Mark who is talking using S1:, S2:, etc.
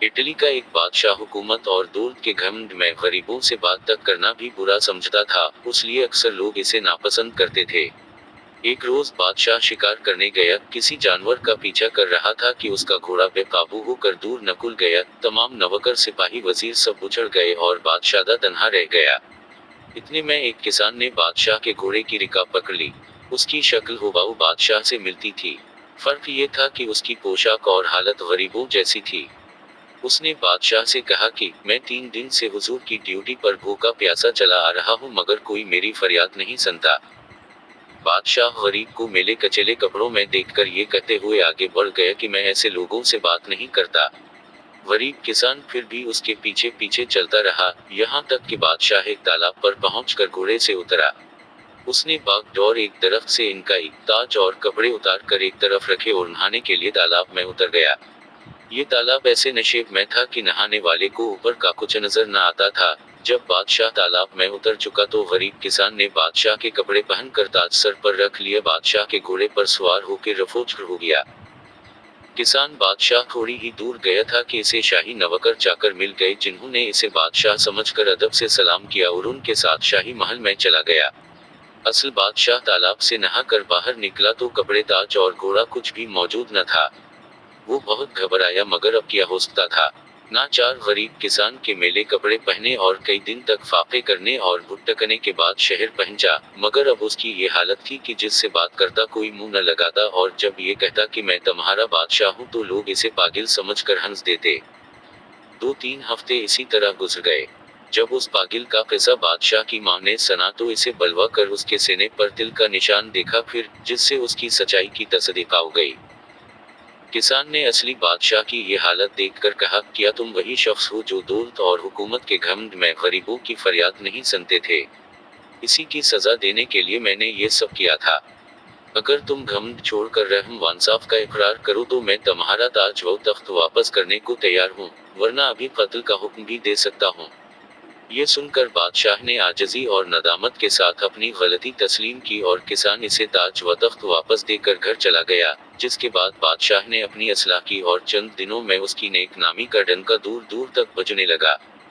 S1: Italy का एक बादशाह हुकूमत और दौलत के घमंड में गरीबों से बात तक करना भी बुरा समझता था, इसलिए अक्सर लोग इसे नापसंद करते थे। एक रोज बादशाह शिकार करने गया, किसी जानवर का पीछा कर रहा था कि उसका घोड़ा बेकाबू होकर दूर नकुल गया। तमाम नौकर सिपाही वजीर सब उछड़ गए और बादशाह तन्हा रह गया। इतने में एक किसान ने बादशाह के घोड़े की रिकाब पकड़ ली। उसकी शक्ल हुबहू बादशाह से मिलती थी। फर्क ये था कि उसकी पोशाक और हालत गरीबों जैसी थी। उसने बादशाह से कहा कि मैं 3 दिन से हुजूर की ड्यूटी पर भूखा प्यासा चला आ रहा हूँ, मगर कोई मेरी फरियाद नहीं सुनता। बादशाह गरीब को मेले कचेले कपड़ों में देखकर ये कहते हुए आगे बढ़ गया कि मैं ऐसे लोगों से बात नहीं करता। गरीब किसान फिर भी उसके पीछे पीछे चलता रहा, यहाँ तक कि बादशाह एक तालाब पर पहुंचकर घोड़े से उतरा। उसने बागडोर एक दरख्त से इनकाई, ताज और कपड़े उतार कर एक तरफ रखे और नहाने के लिए तालाब में उतर गया। ये तालाब ऐसे नशेब में था कि नहाने वाले को ऊपर का कुछ नजर न आता था। जब बादशाह तालाब में उतर चुका तो गरीब किसान ने बादशाह के कपड़े पहनकर ताज सर पर रख लिया। बादशाह के घोड़े पर सवार होकर रफूचक्र हो गया। किसान बादशाह थोड़ी ही दूर गया था कि इसे शाही नौकर चाकर मिल गए, जिन्होंने इसे बादशाह समझकर अदब से सलाम किया और उनके साथ शाही महल में चला गया। असल बादशाह तालाब से नहाकर बाहर निकला तो कपड़े, ताज और घोड़ा कुछ भी मौजूद न था। वो बहुत घबराया, मगर अब क्या हो सकता था। नाचार गरीब किसान के मेले कपड़े पहने और कई दिन तक फाके करने और भुट्टकने के बाद शहर पहुंचा, मगर अब उसकी ये हालत थी कि जिससे बात करता कोई मुंह न लगाता, और जब ये कहता कि मैं तुम्हारा बादशाह हूँ तो लोग इसे पागल समझकर हंस देते। 2-3 हफ्ते इसी तरह गुजर गए। जब उस पागिल का किस्सा बादशाह की मां ने सुना तो इसे बलवा कर उसके सीने पर तिल का निशान देखा, फिर जिससे उसकी सच्चाई की तस्दीक हो गई। किसान ने असली बादशाह की ये हालत देखकर कहा, क्या तुम वही शख्स हो जो दौलत और हुकूमत के घमंड में गरीबों की फरियाद नहीं सुनते थे? इसी की सजा देने के लिए मैंने ये सब किया था। अगर तुम घमंड छोड़कर रहम व इंसाफ का इकरार करो तो मैं तुम्हारा ताज व तख्त वापस करने को तैयार हूँ, वरना अभी कत्ल का हुक्म भी दे सकता हूँ। ये सुनकर बादशाह ने आजिज़ी और नदामत के साथ अपनी गलती तस्लीम की और किसान इसे ताज व तख्त वापस देकर घर चला गया, जिसके बाद बादशाह ने अपनी असलाह की और चंद दिनों में उसकी नेक नामी का डंका दूर दूर तक बजने लगा।